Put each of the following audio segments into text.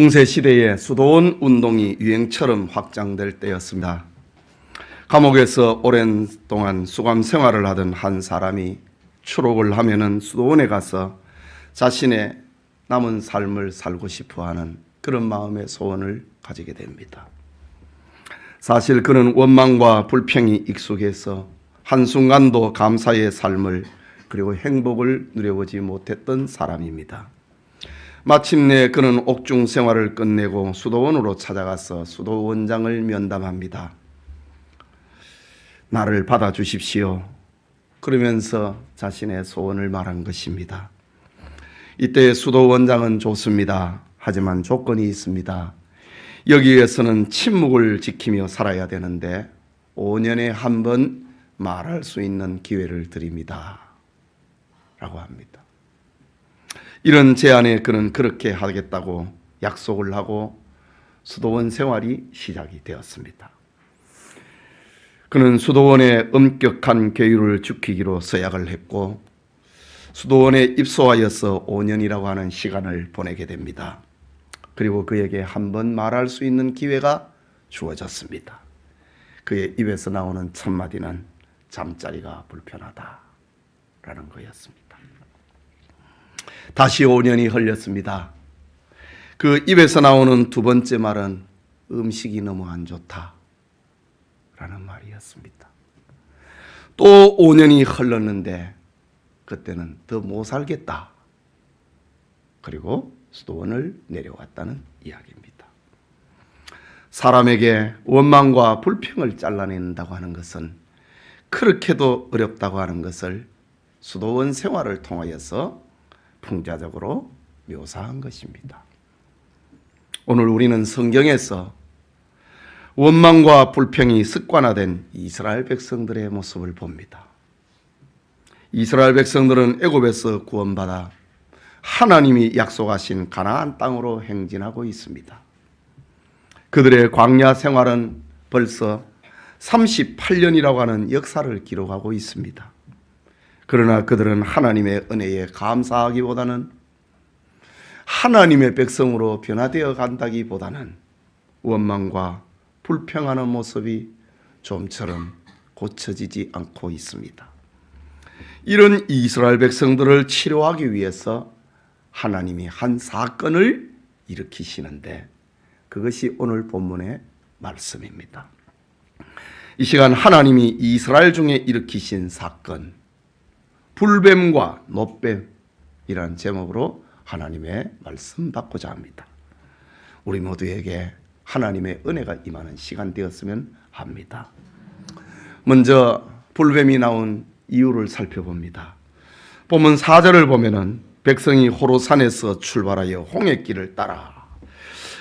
중세시대에 수도원 운동이 유행처럼 확장될 때였습니다. 감옥에서 오랜 동안 수감 생활을 하던 한 사람이 추록을 하면은 수도원에 가서 자신의 남은 삶을 살고 싶어 하는 그런 마음의 소원을 가지게 됩니다. 사실 그는 원망과 불평이 익숙해서 한순간도 감사의 삶을 그리고 행복을 누려보지 못했던 사람입니다. 마침내 그는 옥중 생활을 끝내고 수도원으로 찾아가서 수도원장을 면담합니다. 나를 받아주십시오. 그러면서 자신의 소원을 말한 것입니다. 이때 수도원장은 좋습니다. 하지만 조건이 있습니다. 여기에서는 침묵을 지키며 살아야 되는데 5년에 한 번 말할 수 있는 기회를 드립니다. 라고 합니다. 이런 제안에 그는 그렇게 하겠다고 약속을 하고 수도원 생활이 시작이 되었습니다. 그는 수도원의 엄격한 교율을 지키기로 서약을 했고 수도원에 입소하여서 5년이라고 하는 시간을 보내게 됩니다. 그리고 그에게 한 번 말할 수 있는 기회가 주어졌습니다. 그의 입에서 나오는 첫 마디는 잠자리가 불편하다라는 거였습니다. 다시 5년이 흘렸습니다. 그 입에서 나오는 두 번째 말은 음식이 너무 안 좋다 라는 말이었습니다. 또 5년이 흘렀는데 그때는 더 못 살겠다. 그리고 수도원을 내려왔다는 이야기입니다. 사람에게 원망과 불평을 잘라낸다고 하는 것은 그렇게도 어렵다고 하는 것을 수도원 생활을 통하여서 풍자적으로 묘사한 것입니다. 오늘 우리는 성경에서 원망과 불평이 습관화된 이스라엘 백성들의 모습을 봅니다. 이스라엘 백성들은 애굽에서 구원받아 하나님이 약속하신 가나안 땅으로 행진하고 있습니다. 그들의 광야 생활은 벌써 38년이라고 하는 역사를 기록하고 있습니다. 그러나 그들은 하나님의 은혜에 감사하기보다는 하나님의 백성으로 변화되어 간다기보다는 원망과 불평하는 모습이 좀처럼 고쳐지지 않고 있습니다. 이런 이스라엘 백성들을 치료하기 위해서 하나님이 한 사건을 일으키시는데 그것이 오늘 본문의 말씀입니다. 이 시간 하나님이 이스라엘 중에 일으키신 사건, 불뱀과 놋뱀이라는 제목으로 하나님의 말씀 받고자 합니다. 우리 모두에게 하나님의 은혜가 임하는 시간 되었으면 합니다. 먼저 불뱀이 나온 이유를 살펴봅니다. 본문 4절을 보면은 백성이 호로산에서 출발하여 홍해길을 따라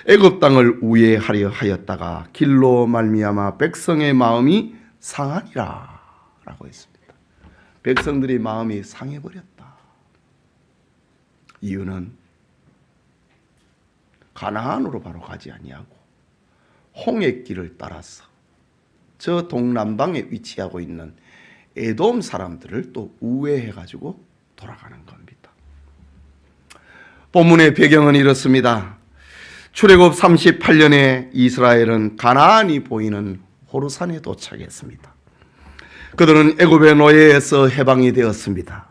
애굽 땅을 우회하려 하였다가 길로 말미암아 백성의 마음이 상하니라 라고 했습니다. 백성들의 마음이 상해버렸다. 이유는 가나안으로 바로 가지 아니하고 홍해길을 따라서 저 동남방에 위치하고 있는 에돔 사람들을 또 우회해가지고 돌아가는 겁니다. 본문의 배경은 이렇습니다. 출애굽 38년에 이스라엘은 가나안이 보이는 호르산에 도착했습니다. 그들은 애굽의 노예에서 해방이 되었습니다.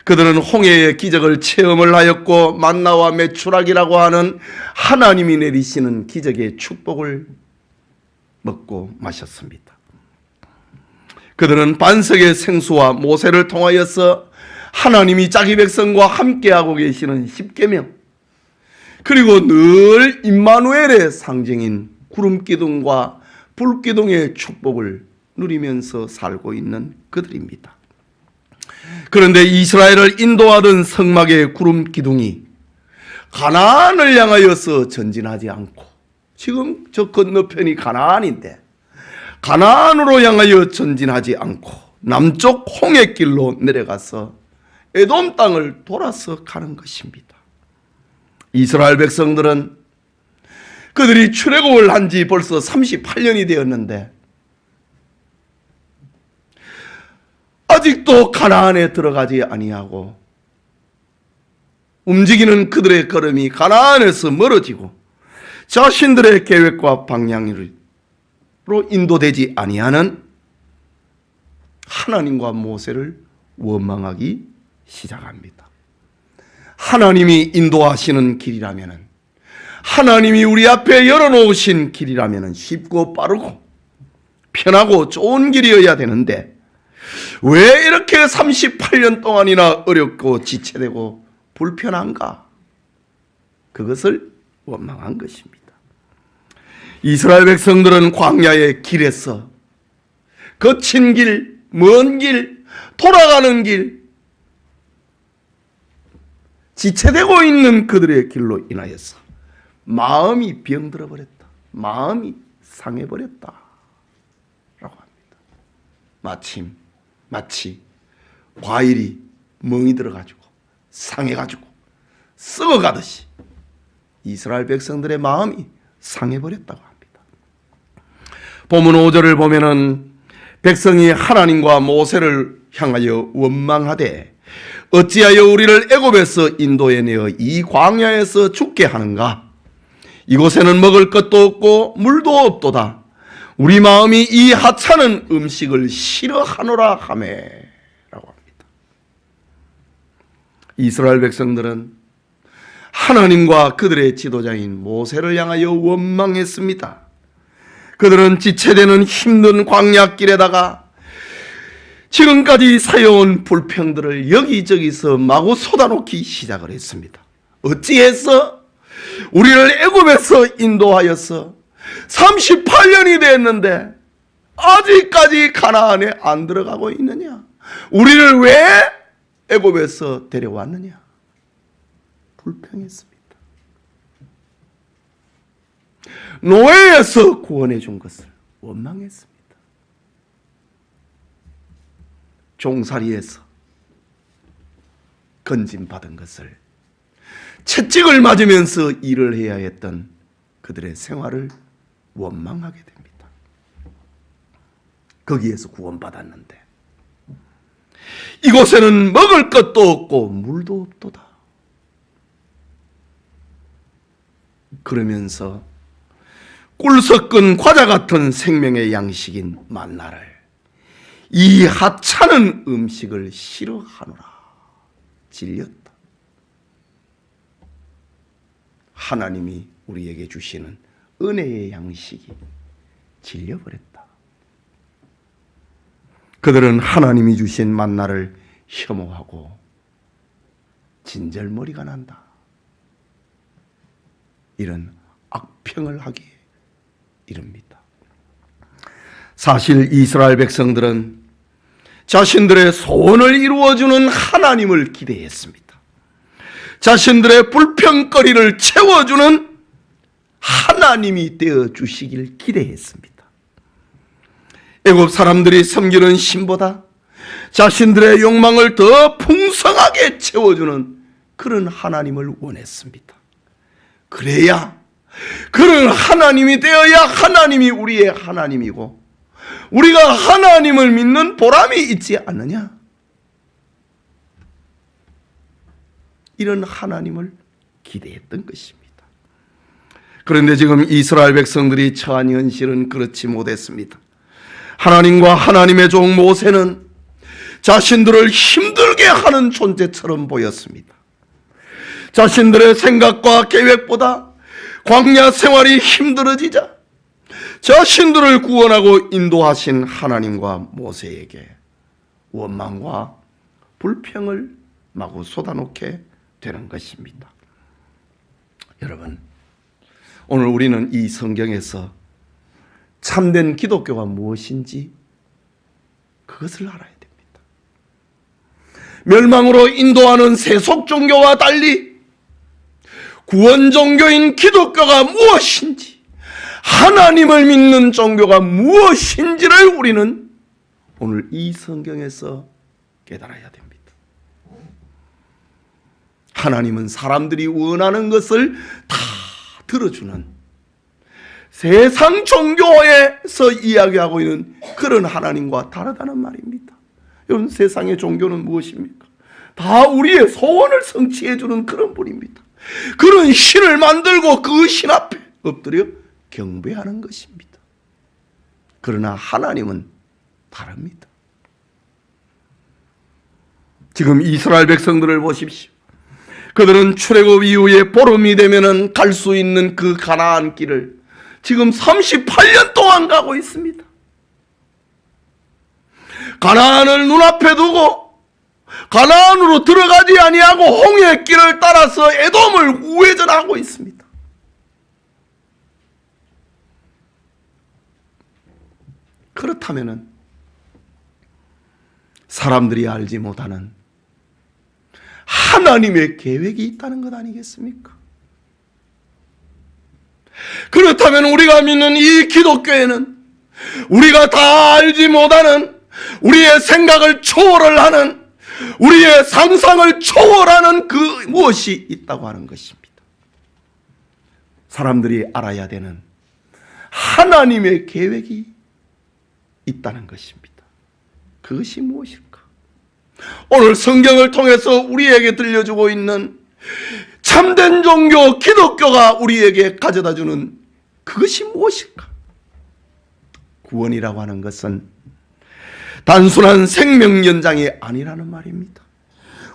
그들은 홍해의 기적을 체험을 하였고 만나와 메추라기라고 하는 하나님이 내리시는 기적의 축복을 먹고 마셨습니다. 그들은 반석의 생수와 모세를 통하여서 하나님이 자기 백성과 함께하고 계시는 십계명 그리고 늘 임마누엘의 상징인 구름기둥과 불기둥의 축복을 누리면서 살고 있는 그들입니다. 그런데 이스라엘을 인도하던 성막의 구름기둥이 가나안을 향하여서 전진하지 않고 지금 저 건너편이 가나안인데 가나안으로 향하여 전진하지 않고 남쪽 홍해길로 내려가서 에돔 땅을 돌아서 가는 것입니다. 이스라엘 백성들은 그들이 출애굽을 한 지 벌써 38년이 되었는데 아직도 가나안에 들어가지 아니하고 움직이는 그들의 걸음이 가나안에서 멀어지고 자신들의 계획과 방향으로 인도되지 아니하는 하나님과 모세를 원망하기 시작합니다. 하나님이 인도하시는 길이라면, 하나님이 우리 앞에 열어놓으신 길이라면 쉽고 빠르고 편하고 좋은 길이어야 되는데 왜 이렇게 38년 동안이나 어렵고 지체되고 불편한가? 그것을 원망한 것입니다. 이스라엘 백성들은 광야의 길에서 거친 길, 먼 길, 돌아가는 길, 지체되고 있는 그들의 길로 인하여서 마음이 병들어 버렸다. 마음이 상해 버렸다. 라고 합니다. 마치 과일이 멍이 들어가지고 상해가지고 썩어가듯이 이스라엘 백성들의 마음이 상해버렸다고 합니다. 본문 5절을 보면은 백성이 하나님과 모세를 향하여 원망하되 어찌하여 우리를 애굽에서 인도해 내어 이 광야에서 죽게 하는가? 이곳에는 먹을 것도 없고 물도 없도다. 우리 마음이 이 하찮은 음식을 싫어하노라 하매 라고 합니다. 이스라엘 백성들은 하나님과 그들의 지도자인 모세를 향하여 원망했습니다. 그들은 지체되는 힘든 광야길에다가 지금까지 사여온 불평들을 여기저기서 마구 쏟아놓기 시작을 했습니다. 어찌해서 우리를 애굽에서 인도하여서 38년이 됐는데 아직까지 가나안에 안 들어가고 있느냐? 우리를 왜 애굽에서 데려왔느냐? 불평했습니다. 노예에서 구원해 준 것을 원망했습니다. 종살이에서 건진받은 것을, 채찍을 맞으면서 일을 해야 했던 그들의 생활을 원망하게 됩니다. 거기에서 구원받았는데 이곳에는 먹을 것도 없고 물도 없도다. 그러면서 꿀 섞은 과자 같은 생명의 양식인 만나를, 이 하찮은 음식을 싫어하노라. 질렸다. 하나님이 우리에게 주시는 은혜의 양식이 질려버렸다. 그들은 하나님이 주신 만나를 혐오하고 진절머리가 난다. 이런 악평을 하기에 이릅니다. 사실 이스라엘 백성들은 자신들의 소원을 이루어주는 하나님을 기대했습니다. 자신들의 불평거리를 채워주는 하나님이 되어주시길 기대했습니다. 애굽 사람들이 섬기는 신보다 자신들의 욕망을 더 풍성하게 채워주는 그런 하나님을 원했습니다. 그래야 그런 하나님이 되어야 하나님이 우리의 하나님이고 우리가 하나님을 믿는 보람이 있지 않느냐? 이런 하나님을 기대했던 것입니다. 그런데 지금 이스라엘 백성들이 처한 현실은 그렇지 못했습니다. 하나님과 하나님의 종 모세는 자신들을 힘들게 하는 존재처럼 보였습니다. 자신들의 생각과 계획보다 광야 생활이 힘들어지자 자신들을 구원하고 인도하신 하나님과 모세에게 원망과 불평을 마구 쏟아놓게 되는 것입니다. 여러분, 오늘 우리는 이 성경에서 참된 기독교가 무엇인지 그것을 알아야 됩니다. 멸망으로 인도하는 세속 종교와 달리 구원 종교인 기독교가 무엇인지, 하나님을 믿는 종교가 무엇인지를 우리는 오늘 이 성경에서 깨달아야 됩니다. 하나님은 사람들이 원하는 것을 다 들어주는, 세상 종교에서 이야기하고 있는 그런 하나님과 다르다는 말입니다. 여러분, 세상의 종교는 무엇입니까? 다 우리의 소원을 성취해 주는 그런 분입니다. 그런 신을 만들고 그 신 앞에 엎드려 경배하는 것입니다. 그러나 하나님은 다릅니다. 지금 이스라엘 백성들을 보십시오. 그들은 출애굽 이후에 보름이 되면은 갈 수 있는 그 가나안 길을 지금 38년 동안 가고 있습니다. 가나안을 눈앞에 두고 가나안으로 들어가지 아니하고 홍해 길을 따라서 에돔을 우회전하고 있습니다. 그렇다면은 사람들이 알지 못하는 하나님의 계획이 있다는 것 아니겠습니까? 그렇다면 우리가 믿는 이 기독교에는 우리가 다 알지 못하는 우리의 생각을 초월을 하는 우리의 상상을 초월하는 그 무엇이 있다고 하는 것입니다. 사람들이 알아야 되는 하나님의 계획이 있다는 것입니다. 그것이 무엇일까? 오늘 성경을 통해서 우리에게 들려주고 있는 참된 종교 기독교가 우리에게 가져다주는 그것이 무엇일까? 구원이라고 하는 것은 단순한 생명 연장이 아니라는 말입니다.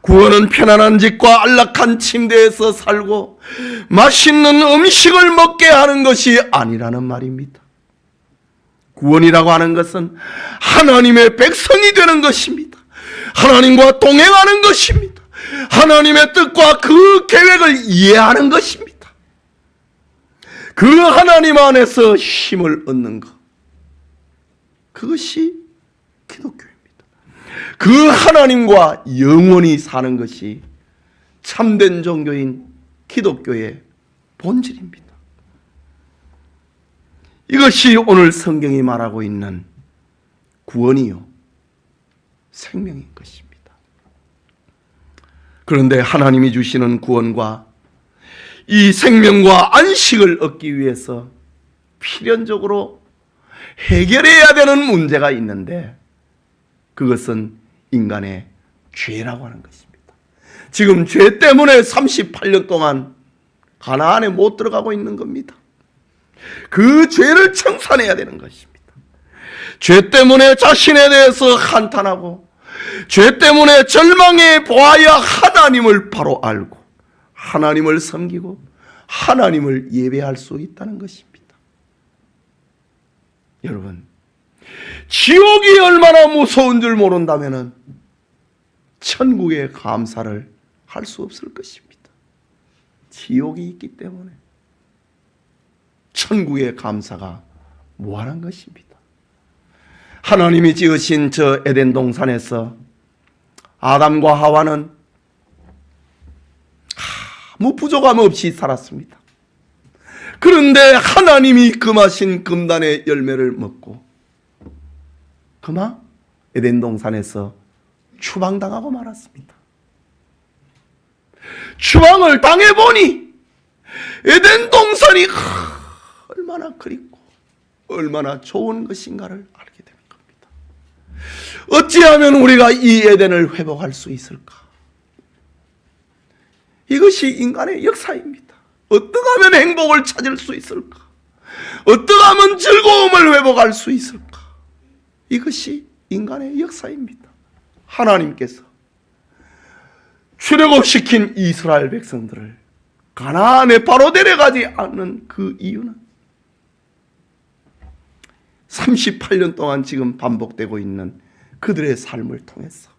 구원은 편안한 집과 안락한 침대에서 살고 맛있는 음식을 먹게 하는 것이 아니라는 말입니다. 구원이라고 하는 것은 하나님의 백성이 되는 것입니다. 하나님과 동행하는 것입니다. 하나님의 뜻과 그 계획을 이해하는 것입니다. 그 하나님 안에서 힘을 얻는 것, 그것이 기독교입니다. 그 하나님과 영원히 사는 것이 참된 종교인 기독교의 본질입니다. 이것이 오늘 성경이 말하고 있는 구원이요 생명인 것입니다. 그런데 하나님이 주시는 구원과 이 생명과 안식을 얻기 위해서 필연적으로 해결해야 되는 문제가 있는데 그것은 인간의 죄라고 하는 것입니다. 지금 죄 때문에 38년 동안 가나안에 못 들어가고 있는 겁니다. 그 죄를 청산해야 되는 것입니다. 죄 때문에 자신에 대해서 한탄하고 죄 때문에 절망해 보아야 하나님을 바로 알고 하나님을 섬기고 하나님을 예배할 수 있다는 것입니다. 여러분, 지옥이 얼마나 무서운 줄 모른다면 천국의 감사를 할 수 없을 것입니다. 지옥이 있기 때문에 천국의 감사가 무한한 것입니다. 하나님이 지으신 저 에덴 동산에서 아담과 하와는 아무 부족함 없이 살았습니다. 그런데 하나님이 금하신 금단의 열매를 먹고 그만 에덴 동산에서 추방당하고 말았습니다. 추방을 당해보니 에덴 동산이 얼마나 그립고 얼마나 좋은 것인가를 알게 되는 겁니다. 어찌하면 우리가 이 에덴을 회복할 수 있을까? 이것이 인간의 역사입니다. 어떻게 하면 행복을 찾을 수 있을까? 어떻게 하면 즐거움을 회복할 수 있을까? 이것이 인간의 역사입니다. 하나님께서 출애굽시킨 이스라엘 백성들을 가나안에 바로 데려가지 않는 그 이유는 38년 동안 지금 반복되고 있는 그들의 삶을 통해서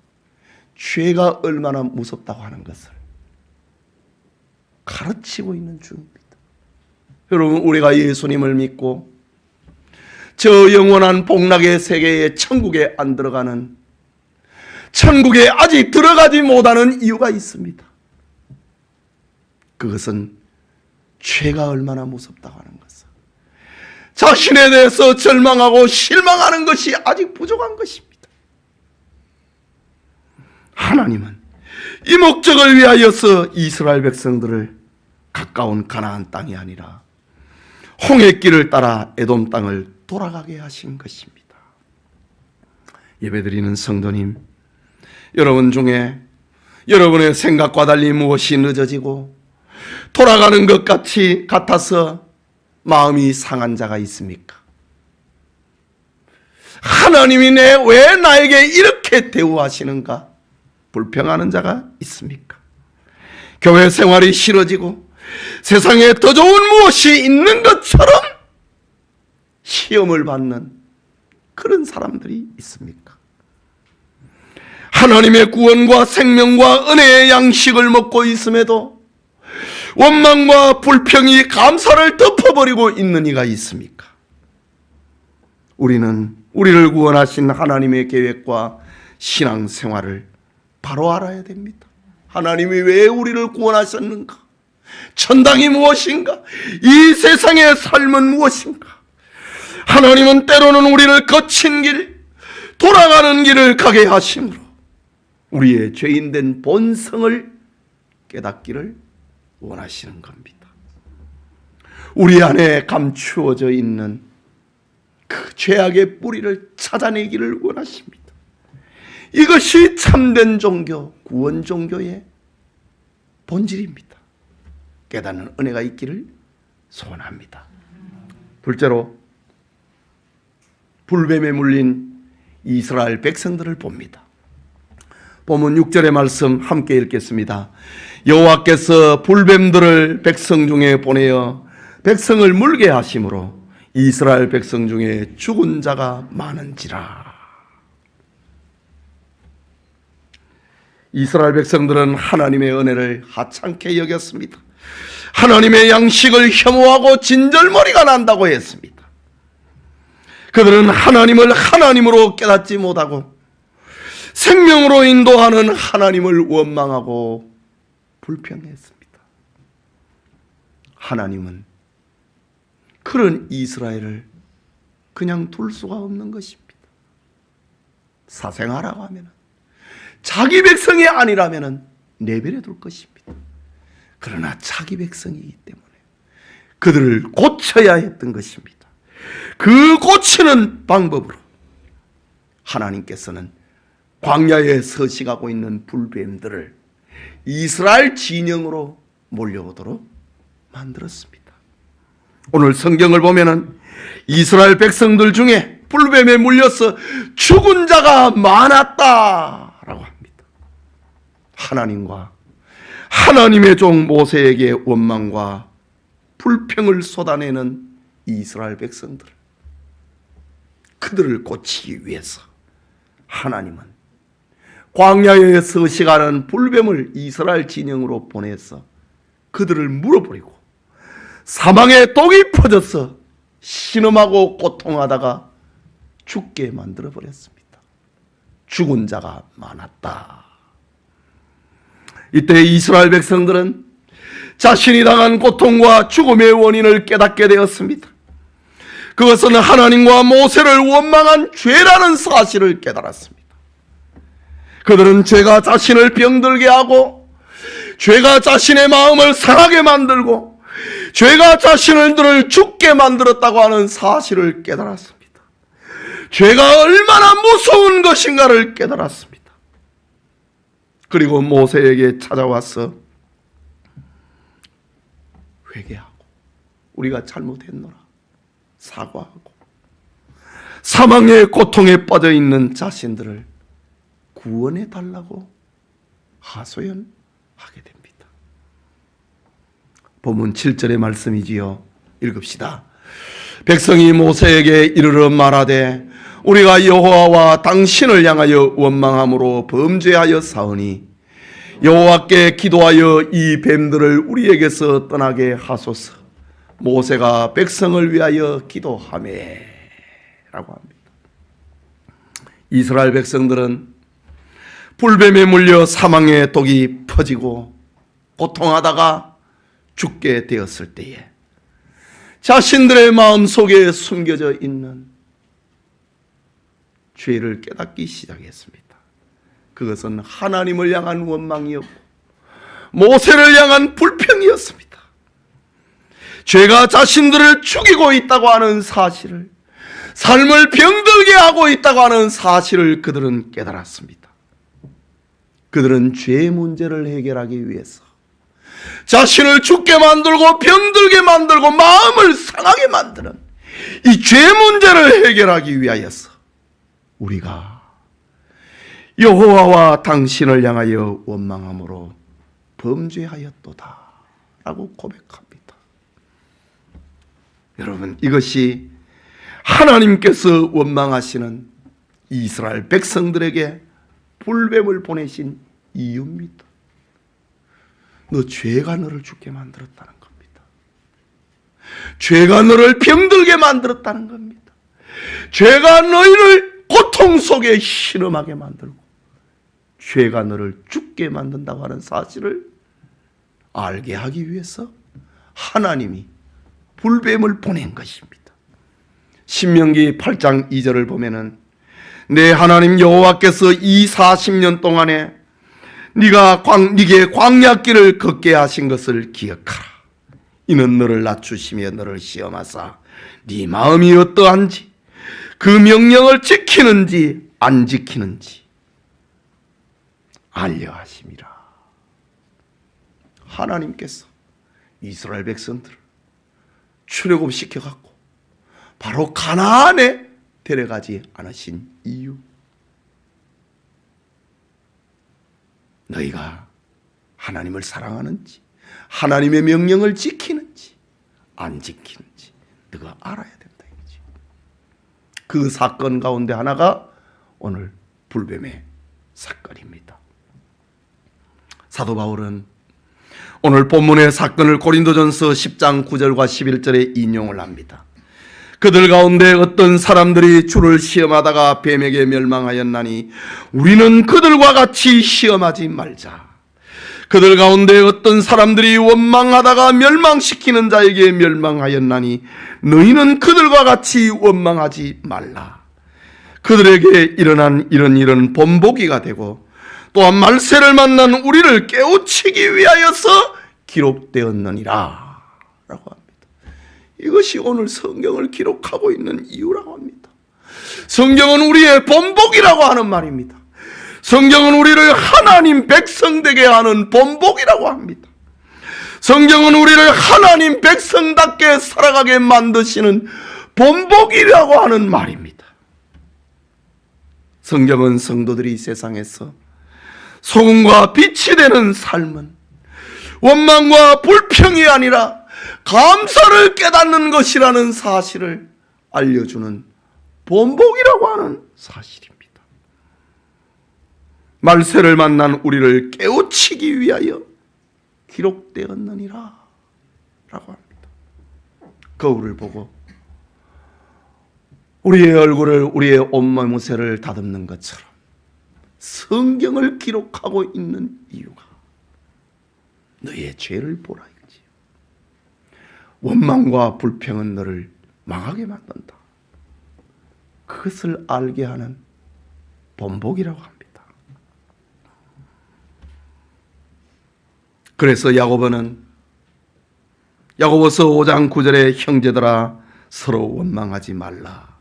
죄가 얼마나 무섭다고 하는 것을 가르치고 있는 중입니다. 여러분, 우리가 예수님을 믿고 저 영원한 복락의 세계의 천국에 안 들어가는, 천국에 아직 들어가지 못하는 이유가 있습니다. 그것은 죄가 얼마나 무섭다고 하는 것을, 자신에 대해서 절망하고 실망하는 것이 아직 부족한 것입니다. 하나님은 이 목적을 위하여서 이스라엘 백성들을 가까운 가나안 땅이 아니라 홍해길을 따라 에돔 땅을 돌아가게 하신 것입니다. 예배드리는 성도님, 여러분 중에 여러분의 생각과 달리 무엇이 늦어지고 돌아가는 것 같아서 마음이 상한 자가 있습니까? 하나님이 왜 나에게 이렇게 대우하시는가? 불평하는 자가 있습니까? 교회 생활이 싫어지고 세상에 더 좋은 무엇이 있는 것처럼 시험을 받는 그런 사람들이 있습니까? 하나님의 구원과 생명과 은혜의 양식을 먹고 있음에도 원망과 불평이 감사를 덮어버리고 있는 이가 있습니까? 우리는 우리를 구원하신 하나님의 계획과 신앙생활을 바로 알아야 됩니다. 하나님이 왜 우리를 구원하셨는가? 천당이 무엇인가? 이 세상의 삶은 무엇인가? 하나님은 때로는 우리를 거친 길, 돌아가는 길을 가게 하심으로 우리의 죄인된 본성을 깨닫기를 원하시는 겁니다. 우리 안에 감추어져 있는 그 죄악의 뿌리를 찾아내기를 원하십니다. 이것이 참된 종교, 구원 종교의 본질입니다. 깨닫는 은혜가 있기를 소원합니다. 둘째로 불뱀에 물린 이스라엘 백성들을 봅니다. 본문 6절의 말씀 함께 읽겠습니다. 여호와께서 불뱀들을 백성 중에 보내어 백성을 물게 하심으로 이스라엘 백성 중에 죽은 자가 많은지라. 이스라엘 백성들은 하나님의 은혜를 하찮게 여겼습니다. 하나님의 양식을 혐오하고 진절머리가 난다고 했습니다. 그들은 하나님을 하나님으로 깨닫지 못하고 생명으로 인도하는 하나님을 원망하고 불평했습니다. 하나님은 그런 이스라엘을 그냥 둘 수가 없는 것입니다. 사생하라고 하면 자기 백성이 아니라면 내버려 둘 것입니다. 그러나 자기 백성이기 때문에 그들을 고쳐야 했던 것입니다. 그 고치는 방법으로 하나님께서는 광야에 서식하고 있는 불뱀들을 이스라엘 진영으로 몰려오도록 만들었습니다. 오늘 성경을 보면은 이스라엘 백성들 중에 불뱀에 물려서 죽은 자가 많았다라고 합니다. 하나님과 하나님의 종 모세에게 원망과 불평을 쏟아내는 이스라엘 백성들, 그들을 고치기 위해서 하나님은 광야에 서식하는 불뱀을 이스라엘 진영으로 보내서 그들을 물어버리고 사망의 독이 퍼져서 신음하고 고통하다가 죽게 만들어버렸습니다. 죽은 자가 많았다. 이때 이스라엘 백성들은 자신이 당한 고통과 죽음의 원인을 깨닫게 되었습니다. 그것은 하나님과 모세를 원망한 죄라는 사실을 깨달았습니다. 그들은 죄가 자신을 병들게 하고 죄가 자신의 마음을 상하게 만들고 죄가 자신을 죽게 만들었다고 하는 사실을 깨달았습니다. 죄가 얼마나 무서운 것인가를 깨달았습니다. 그리고 모세에게 찾아와서 회개하고 우리가 잘못했노라 사과하고 사망의 고통에 빠져 있는 자신들을 구원해 달라고 하소연하게 됩니다. 본문 7절의 말씀이지요. 읽읍시다. 백성이 모세에게 이르러 말하되 우리가 여호와와 당신을 향하여 원망함으로 범죄하여 사오니 여호와께 기도하여 이 뱀들을 우리에게서 떠나게 하소서. 모세가 백성을 위하여 기도하매 라고 합니다. 이스라엘 백성들은 불뱀에 물려 사망의 독이 퍼지고 고통하다가 죽게 되었을 때에 자신들의 마음속에 숨겨져 있는 죄를 깨닫기 시작했습니다. 그것은 하나님을 향한 원망이었고 모세를 향한 불평이었습니다. 죄가 자신들을 죽이고 있다고 하는 사실을, 삶을 병들게 하고 있다고 하는 사실을 그들은 깨달았습니다. 그들은 죄의 문제를 해결하기 위해서 자신을 죽게 만들고 병들게 만들고 마음을 상하게 만드는 이 죄 문제를 해결하기 위하여서 우리가 여호와와 당신을 향하여 원망함으로 범죄하였도다 라고 고백합니다. 여러분, 이것이 하나님께서 원망하시는 이스라엘 백성들에게 불뱀을 보내신 이유입니다. 너 죄가 너를 죽게 만들었다는 겁니다. 죄가 너를 병들게 만들었다는 겁니다. 죄가 너희를 고통 속에 신음하게 만들고 죄가 너를 죽게 만든다고 하는 사실을 알게 하기 위해서 하나님이 불뱀을 보낸 것입니다. 신명기 8장 2절을 보면은 내 하나님 여호와께서 이 40년 동안에 네게 광야길을 걷게 하신 것을 기억하라. 이는 너를 낮추시며 너를 시험하사 네 마음이 어떠한지 그 명령을 지키는지 안 지키는지 알려 하심이라. 하나님께서 이스라엘 백성들을 출애굽시켜 갖고 바로 가나안에 데려가지 않으신 이유, 너희가 하나님을 사랑하는지 하나님의 명령을 지키는지 안 지키는지 너가 알아야 된다 이거지. 그 사건 가운데 하나가 오늘 불뱀의 사건입니다. 사도 바울은 오늘 본문의 사건을 고린도전서 10장 9절과 11절에 인용을 합니다. 그들 가운데 어떤 사람들이 주를 시험하다가 뱀에게 멸망하였나니 우리는 그들과 같이 시험하지 말자. 그들 가운데 어떤 사람들이 원망하다가 멸망시키는 자에게 멸망하였나니 너희는 그들과 같이 원망하지 말라. 그들에게 일어난 이런 일은 본보기가 되고 또한 말세를 만난 우리를 깨우치기 위하여서 기록되었느니라 라고 합니다. 이것이 오늘 성경을 기록하고 있는 이유라고 합니다. 성경은 우리의 본복이라고 하는 말입니다. 성경은 우리를 하나님 백성 되게 하는 본복이라고 합니다. 성경은 우리를 하나님 백성답게 살아가게 만드시는 본복이라고 하는 말입니다. 성경은 성도들이 세상에서 소금과 빛이 되는 삶은 원망과 불평이 아니라 감사를 깨닫는 것이라는 사실을 알려주는 본복이라고 하는 사실입니다. 말세를 만난 우리를 깨우치기 위하여 기록되었느니라 라고 합니다. 거울을 보고 우리의 얼굴을, 우리의 옷매무새를 다듬는 것처럼 성경을 기록하고 있는 이유가 너의 죄를 보라 이거지. 원망과 불평은 너를 망하게 만든다. 그것을 알게 하는 본복이라고 합니다. 그래서 야고보서 5장 9절에 형제들아 서로 원망하지 말라.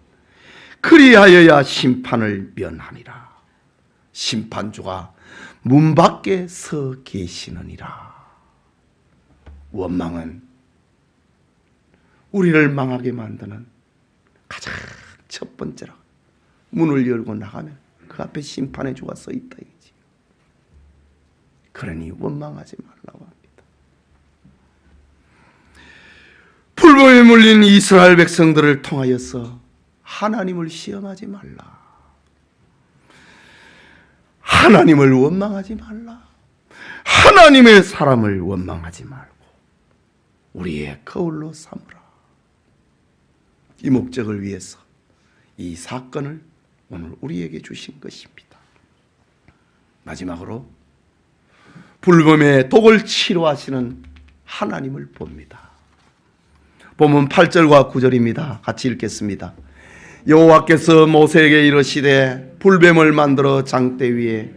그리하여야 심판을 면하니라. 심판주가 문 밖에 서 계시느니라. 원망은 우리를 망하게 만드는 가장 첫 번째라. 문을 열고 나가면 그 앞에 심판의 주가 서 있다 이거지. 그러니 원망하지 말라고 합니다. 불법에 물린 이스라엘 백성들을 통하여서 하나님을 시험하지 말라. 하나님을 원망하지 말라. 하나님의 사람을 원망하지 말고 우리의 거울로 삼으라. 이 목적을 위해서 이 사건을 오늘 우리에게 주신 것입니다. 마지막으로 불범의 독을 치료하시는 하나님을 봅니다. 본문 8절과 9절입니다. 같이 읽겠습니다. 여호와께서 모세에게 이르시되 불뱀을 만들어 장대 위에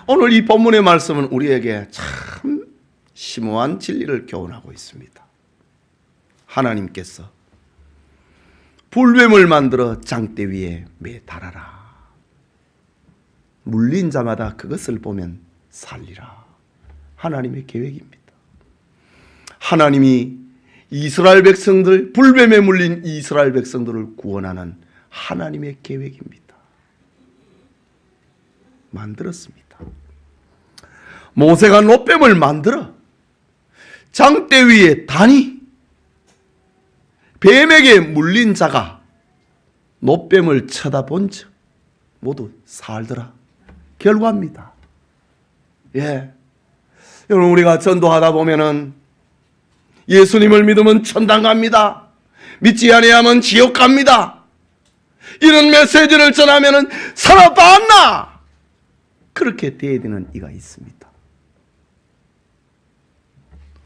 오늘 이 본문의 말씀은 우리에게 참 심오한 진리를 교훈하고 있습니다. 하나님께서 불뱀을 만들어 장대 위에 매달아라. 물린 자마다 그것을 보면 살리라. 하나님의 계획입니다. 하나님이 이스라엘 백성들, 불뱀에 물린 이스라엘 백성들을 구원하는 하나님의 계획입니다. 만들었습니다. 모세가 놋뱀을 만들어 장대 위에 다니 뱀에게 물린 자가 놋뱀을 쳐다본 즉 모두 살더라. 결과입니다. 예, 여러분, 우리가 전도하다 보면은 예수님을 믿으면 천당 갑니다. 믿지 아니하면 지옥 갑니다. 이런 메시지를 전하면은 살아봤나? 그렇게 대해되는 이가 있습니다.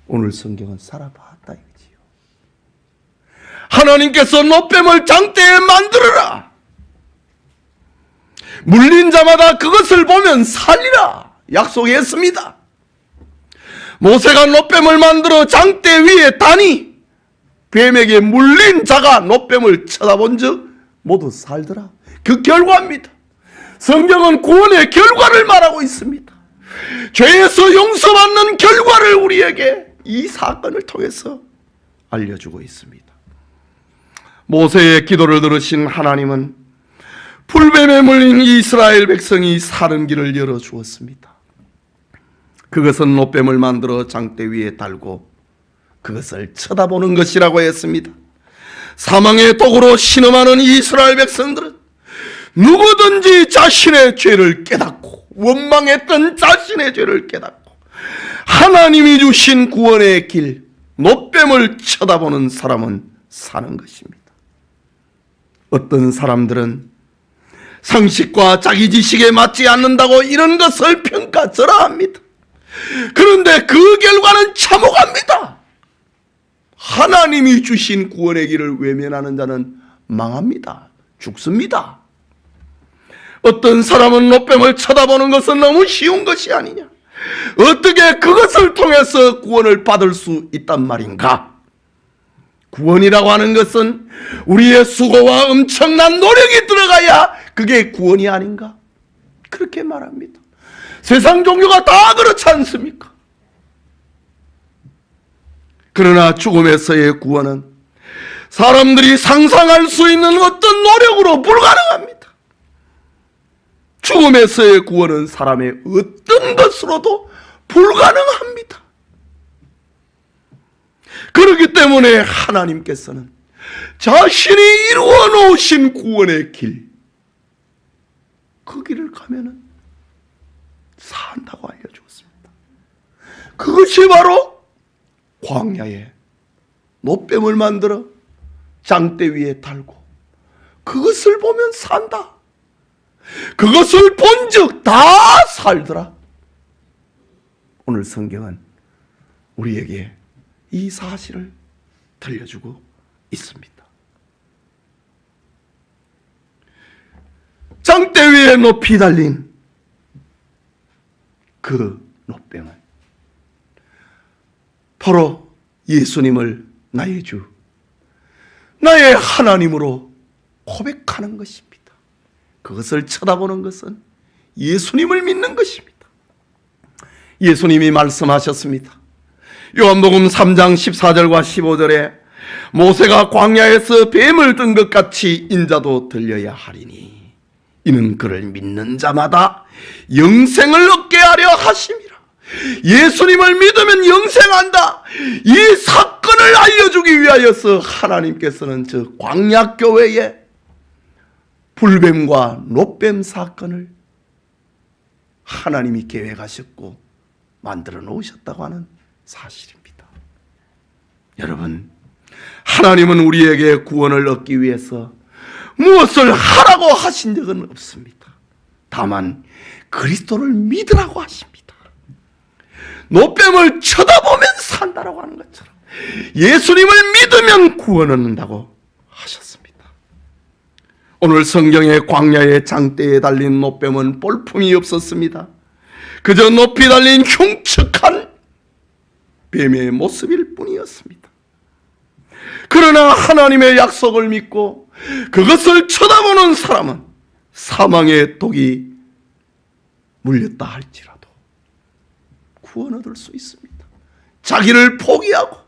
오늘 성경은 살아봤다 이거지요. 하나님께서 놋뱀을 장대에 만들어라. 물린 자마다 그것을 보면 살리라 약속했습니다. 모세가 놋뱀을 만들어 장대 위에 다니 뱀에게 물린 자가 놋뱀을 쳐다본 즉 모두 살더라. 그 결과입니다. 성경은 구원의 결과를 말하고 있습니다. 죄에서 용서받는 결과를 우리에게 이 사건을 통해서 알려주고 있습니다. 모세의 기도를 들으신 하나님은 불뱀에 물린 이스라엘 백성이 사는 길을 열어주었습니다. 그것은 놋뱀을 만들어 장대 위에 달고 그것을 쳐다보는 것이라고 했습니다. 사망의 독으로 신음하는 이스라엘 백성들은 누구든지 자신의 죄를 깨닫고 원망했던 자신의 죄를 깨닫고 하나님이 주신 구원의 길 놋뱀을 쳐다보는 사람은 사는 것입니다. 어떤 사람들은 상식과 자기 지식에 맞지 않는다고 이런 것을 평가절하합니다. 그런데 그 결과는 참혹합니다. 하나님이 주신 구원의 길을 외면하는 자는 망합니다. 죽습니다. 어떤 사람은 놋뱀을 쳐다보는 것은 너무 쉬운 것이 아니냐, 어떻게 그것을 통해서 구원을 받을 수 있단 말인가? 구원이라고 하는 것은 우리의 수고와 엄청난 노력이 들어가야 그게 구원이 아닌가? 그렇게 말합니다. 세상 종교가 다 그렇지 않습니까? 그러나 죽음에서의 구원은 사람들이 상상할 수 있는 어떤 노력으로 불가능합니다. 죽음에서의 구원은 사람의 어떤 것으로도 불가능합니다. 그렇기 때문에 하나님께서는 자신이 이루어 놓으신 구원의 길, 그 길을 가면은 산다고 알려주었습니다. 그것이 바로 광야에 놋뱀을 만들어 장대 위에 달고 그것을 보면 산다. 그것을 본즉 다 살더라. 오늘 성경은 우리에게 이 사실을 들려주고 있습니다. 장대 위에 높이 달린 그 놋뱀은 바로 예수님을 나의 주, 나의 하나님으로 고백하는 것입니다. 그것을 쳐다보는 것은 예수님을 믿는 것입니다. 예수님이 말씀하셨습니다. 요한복음 3장 14절과 15절에 모세가 광야에서 뱀을 든 것 같이 인자도 들려야 하리니 이는 그를 믿는 자마다 영생을 얻게 하려 하심이라. 예수님을 믿으면 영생한다. 이 사건을 알려주기 위하여서 하나님께서는 저 광야교회에 불뱀과 놋뱀 사건을 하나님이 계획하셨고 만들어 놓으셨다고 하는 사실입니다. 여러분, 하나님은 우리에게 구원을 얻기 위해서 무엇을 하라고 하신 적은 없습니다. 다만 그리스도를 믿으라고 하십니다. 놋뱀을 쳐다보면 산다라고 하는 것처럼 예수님을 믿으면 구원 얻는다고 하셨습니다. 오늘 성경의 광야의 장대에 달린 놋뱀은 볼품이 없었습니다. 그저 높이 달린 흉측한 뱀의 모습일 뿐이었습니다. 그러나 하나님의 약속을 믿고 그것을 쳐다보는 사람은 사망의 독이 물렸다 할지라도 구원 얻을 수 있습니다. 자기를 포기하고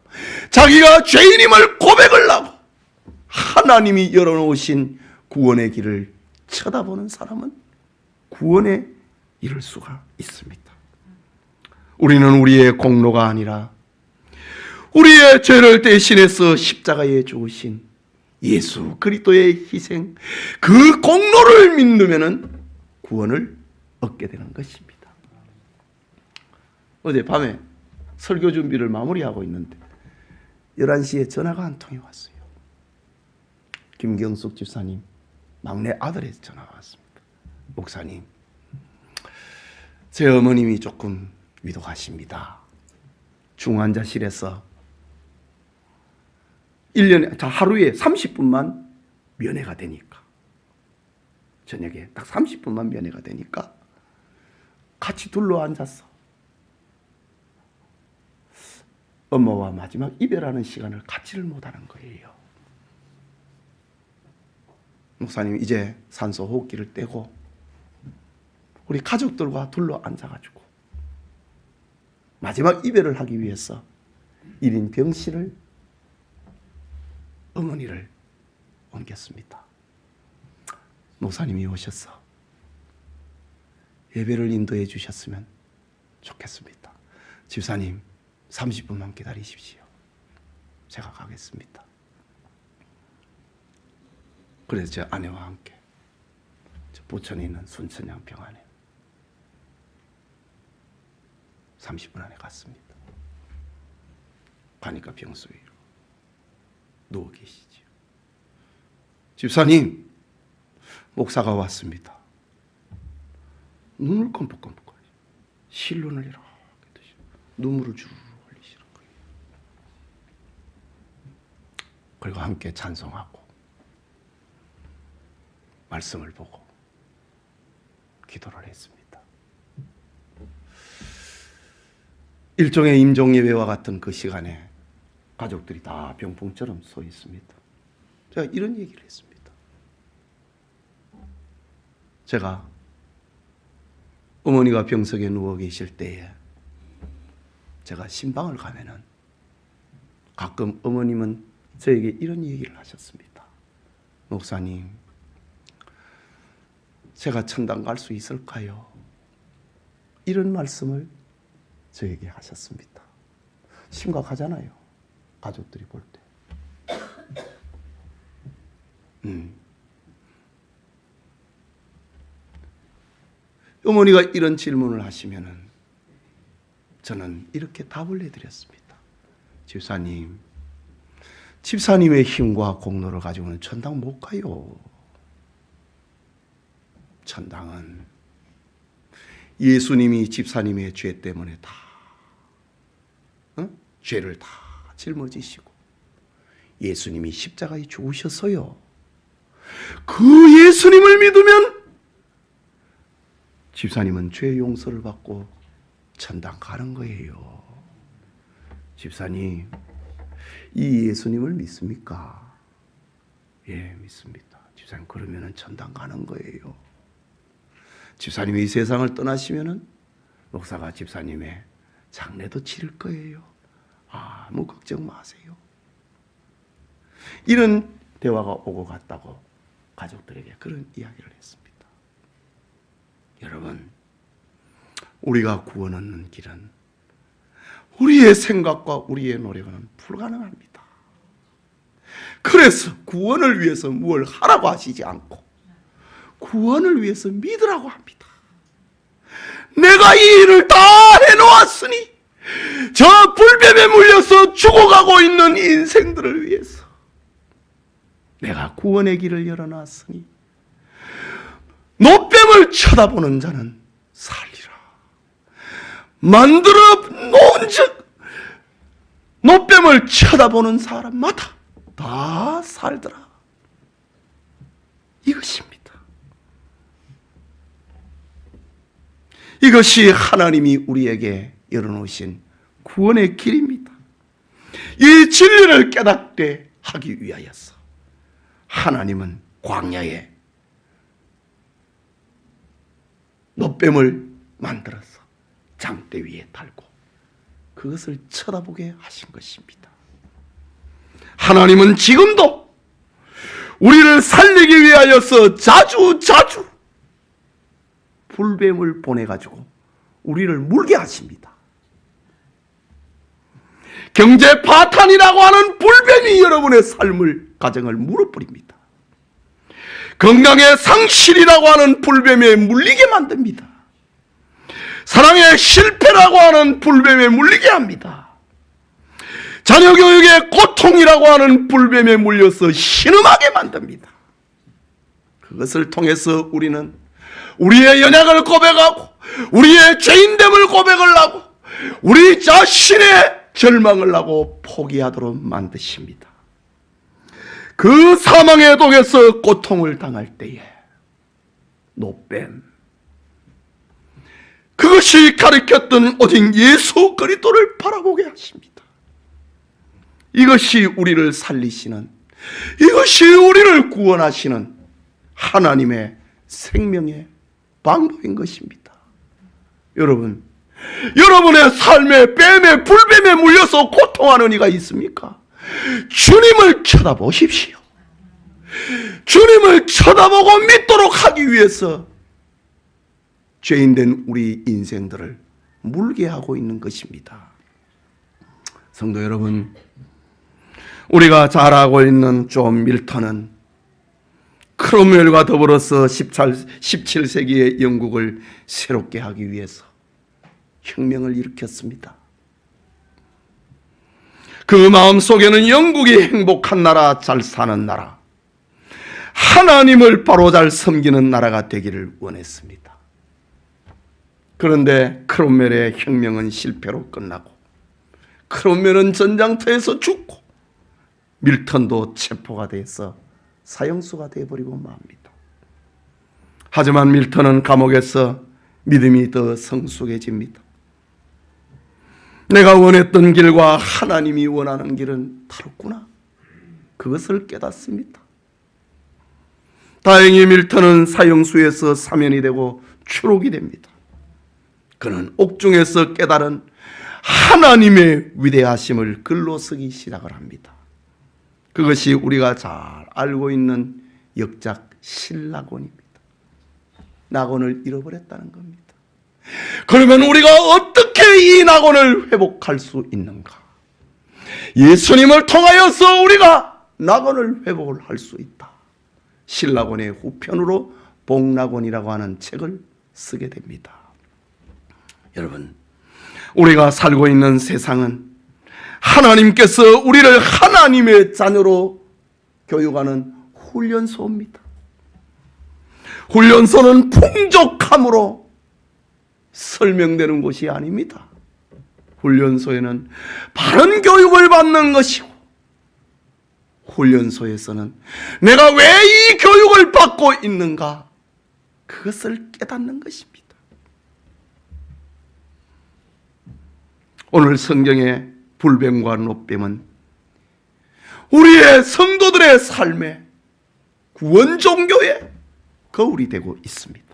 자기가 죄인임을 고백을 하고 하나님이 열어놓으신 구원의 길을 쳐다보는 사람은 구원에 이를 수가 있습니다. 우리는 우리의 공로가 아니라 우리의 죄를 대신해서 십자가에 죽으신 예수 그리스도의 희생, 그 공로를 믿으면 구원을 얻게 되는 것입니다. 어제 밤에 설교 준비를 마무리하고 있는데 11시에 전화가 한 통이 왔어요. 김경숙 집사님 막내 아들의 전화가 왔습니다. 목사님, 제 어머님이 조금 위독하십니다. 중환자실에서 1년에 하루에 30분만 면회가 되니까, 저녁에 딱 30분만 면회가 되니까 같이 둘러앉아서 엄마와 마지막 이별하는 시간을 갖지를 못하는 거예요. 목사님, 이제 산소 호흡기를 떼고 우리 가족들과 둘러앉아가지고 마지막 이별을 하기 위해서 1인 병실을 어머니를 옮겼습니다. 목사님이 오셔서 예배를 인도해 주셨으면 좋겠습니다. 집사님, 30분만 기다리십시오. 제가 가겠습니다. 그래서 제 아내와 함께 저 부천에 있는 순천향 병원에 30분 안에 갔습니다. 가니까 병수 위로 누워 계시지요. 집사님, 목사가 왔습니다. 눈을 껌뻑껌뻑하죠. 실눈을 이렇게 드시고 눈물을 주르르 흘리시는 거예요. 그리고 함께 찬송하고 말씀을 보고 기도를 했습니다. 일종의 임종예배와 같은 그 시간에 가족들이 다 병풍처럼 서 있습니다. 제가 이런 얘기를 했습니다. 제가 어머니가 병석에 누워 계실 때에 제가 신방을 가면은 가끔 어머님은 저에게 이런 얘기를 하셨습니다. 목사님, 제가 천당 갈 수 있을까요? 이런 말씀을 저에게 하셨습니다. 심각하잖아요. 가족들이 볼 때. 어머니가 이런 질문을 하시면은 저는 이렇게 답을 해드렸습니다. 집사님, 집사님의 힘과 공로를 가지고는 천당 못 가요. 천당은 예수님이 집사님의 죄 때문에 다 죄를 다 짊어지시고 예수님이 십자가에 죽으셔서요. 그 예수님을 믿으면 집사님은 죄 용서를 받고 천당 가는 거예요. 집사님, 이 예수님을 믿습니까? 예, 믿습니다. 집사님, 그러면은 천당 가는 거예요. 집사님이 이 세상을 떠나시면은 목사가 집사님의 장례도 치를 거예요. 아무 걱정 마세요. 이런 대화가 오고 갔다고 가족들에게 그런 이야기를 했습니다. 여러분, 우리가 구원 얻는 길은 우리의 생각과 우리의 노력은 불가능합니다. 그래서 구원을 위해서 무엇을 하라고 하시지 않고 구원을 위해서 믿으라고 합니다. 내가 이 일을 다 해놓았으니 저 불뱀에 물려서 죽어가고 있는 인생들을 위해서 내가 구원의 길을 열어놨으니 노뱀을 쳐다보는 자는 살리라. 만들어 놓은 즉 노뱀을 쳐다보는 사람마다 다 살더라. 이것입니다. 이것이 하나님이 우리에게 열어놓으신 구원의 길입니다. 이 진리를 깨닫게 하기 위하여서 하나님은 광야에 놋뱀을 만들어서 장대 위에 달고 그것을 쳐다보게 하신 것입니다. 하나님은 지금도 우리를 살리기 위하여서 자주 불뱀을 보내가지고 우리를 물게 하십니다. 경제 파탄이라고 하는 불뱀이 여러분의 삶을, 가정을 물어버립니다. 건강의 상실이라고 하는 불뱀에 물리게 만듭니다. 사랑의 실패라고 하는 불뱀에 물리게 합니다. 자녀 교육의 고통이라고 하는 불뱀에 물려서 신음하게 만듭니다. 그것을 통해서 우리는 우리의 연약을 고백하고 우리의 죄인됨을 고백을 하고 우리 자신의 절망을 하고 포기하도록 만드십니다. 그 사망의 독에서 고통을 당할 때에 놋뱀, 그것이 가리켰던 오직 예수 그리스도를 바라보게 하십니다. 이것이 우리를 살리시는, 이것이 우리를 구원하시는 하나님의 생명의 방법인 것입니다. 여러분, 여러분의 삶에 뱀에 불뱀에 물려서 고통하는 이가 있습니까? 주님을 쳐다보십시오. 주님을 쳐다보고 믿도록 하기 위해서 죄인된 우리 인생들을 물게 하고 있는 것입니다. 성도 여러분, 우리가 잘 알고 있는 존 밀턴은 크롬웰과 더불어서 17세기의 영국을 새롭게 하기 위해서 혁명을 일으켰습니다. 그 마음속에는 영국이 행복한 나라, 잘 사는 나라, 하나님을 바로 잘 섬기는 나라가 되기를 원했습니다. 그런데 크롬웰의 혁명은 실패로 끝나고 크롬웰은 전장터에서 죽고 밀턴도 체포가 돼서 사형수가 되어버리고 맙니다. 하지만 밀턴은 감옥에서 믿음이 더 성숙해집니다. 내가 원했던 길과 하나님이 원하는 길은 다르구나, 그것을 깨닫습니다. 다행히 밀턴은 사형수에서 사면이 되고 추록이 됩니다. 그는 옥중에서 깨달은 하나님의 위대하심을 글로 쓰기 시작을 합니다. 그것이 우리가 잘 알고 있는 역작 신라곤입니다. 낙원을 잃어버렸다는 겁니다. 그러면 우리가 어떻게 이 낙원을 회복할 수 있는가? 예수님을 통하여서 우리가 낙원을 회복을 할 수 있다. 신라곤의 후편으로 복낙원이라고 하는 책을 쓰게 됩니다. 여러분, 우리가 살고 있는 세상은 하나님께서 우리를 하나님의 자녀로 교육하는 훈련소입니다. 훈련소는 풍족함으로 설명되는 곳이 아닙니다. 훈련소에는 바른 교육을 받는 것이고, 훈련소에서는 내가 왜 이 교육을 받고 있는가, 그것을 깨닫는 것입니다. 오늘 성경의 불뱀과 놋뱀은 우리의 성도들의 삶의 구원 종교의 거울이 되고 있습니다.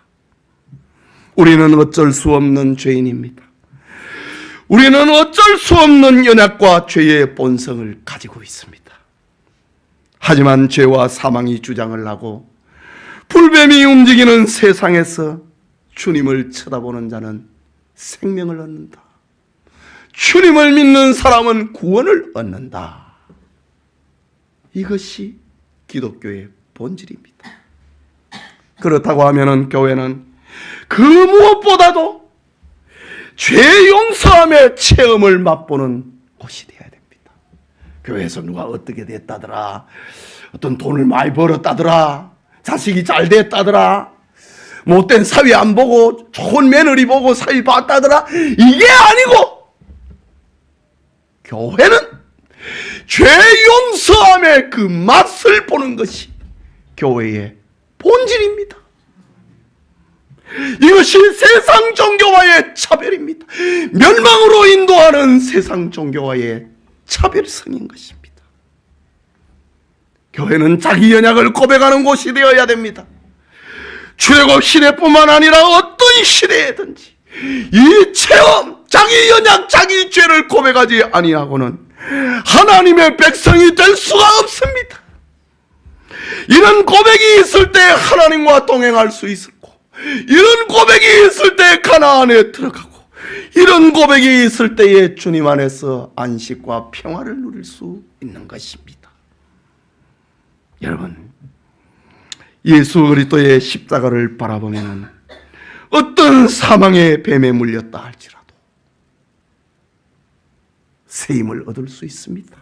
우리는 어쩔 수 없는 죄인입니다. 우리는 어쩔 수 없는 연약과 죄의 본성을 가지고 있습니다. 하지만 죄와 사망이 주장을 하고 불뱀이 움직이는 세상에서 주님을 쳐다보는 자는 생명을 얻는다. 주님을 믿는 사람은 구원을 얻는다. 이것이 기독교의 본질입니다. 그렇다고 하면 교회는 그 무엇보다도 죄 용서함의 체험을 맛보는 곳이 되어야 됩니다. 교회에서 누가 어떻게 됐다더라, 어떤 돈을 많이 벌었다더라, 자식이 잘 됐다더라, 못된 사위 안 보고 좋은 며느리 보고 사위 봤다더라, 이게 아니고 교회는 죄 용서함의 그 맛을 보는 것이 교회의 본질입니다. 이것이 세상 종교와의 차별입니다. 멸망으로 인도하는 세상 종교와의 차별성인 것입니다. 교회는 자기 연약을 고백하는 곳이 되어야 됩니다. 출애굽 시대뿐만 아니라 어떤 시대에든지 이 체험, 자기 연약, 자기 죄를 고백하지 아니하고는 하나님의 백성이 될 수가 없습니다. 이런 고백이 있을 때 하나님과 동행할 수 있었고, 이런 고백이 있을 때 가나안에 들어가고, 이런 고백이 있을 때에 주님 안에서 안식과 평화를 누릴 수 있는 것입니다. 여러분, 예수 그리스도의 십자가를 바라보면 어떤 사망의 뱀에 물렸다 할지라도 새 힘을 얻을 수 있습니다.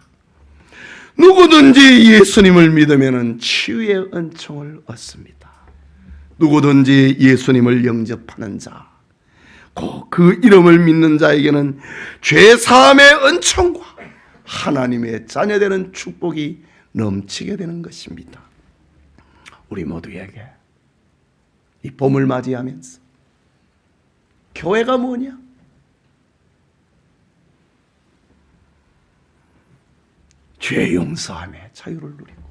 누구든지 예수님을 믿으면 치유의 은총을 얻습니다. 누구든지 예수님을 영접하는 자, 그 이름을 믿는 자에게는 죄 사함의 은총과 하나님의 자녀되는 축복이 넘치게 되는 것입니다. 우리 모두에게 이 봄을 맞이하면서 교회가 뭐냐? 죄 용서함의 자유를 누리고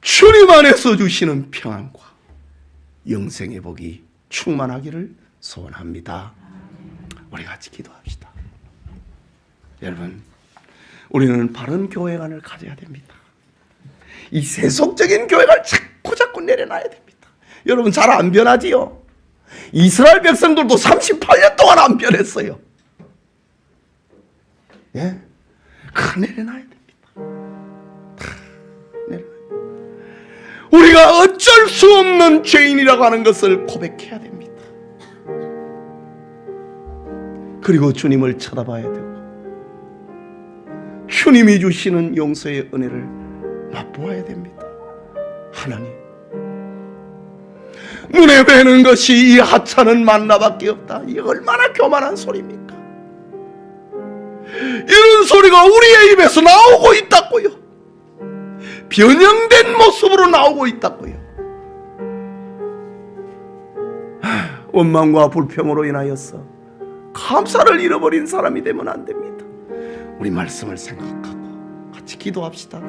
주님 안에서 주시는 평안과 영생의 복이 충만하기를 소원합니다. 우리 같이 기도합시다. 여러분, 우리는 바른 교회관을 가져야 됩니다. 이 세속적인 교회관을 자꾸 내려놔야 됩니다. 여러분, 잘 안 변하지요? 이스라엘 백성들도 38년 동안 안 변했어요. 예? 내려놔야 됩니다. 우리가 어쩔 수 없는 죄인이라고 하는 것을 고백해야 됩니다. 그리고 주님을 쳐다봐야 되고 주님이 주시는 용서의 은혜를 맛보아야 됩니다. 하나님, 눈에 뵈는 것이 이 하찮은 만나밖에 없다. 이게 얼마나 교만한 소리입니까? 이런 소리가 우리의 입에서 나오고 있다고요. 변형된 모습으로 나오고 있다고요. 원망과 불평으로 인하여서 감사를 잃어버린 사람이 되면 안 됩니다. 우리 말씀을 생각하고 같이 기도합시다.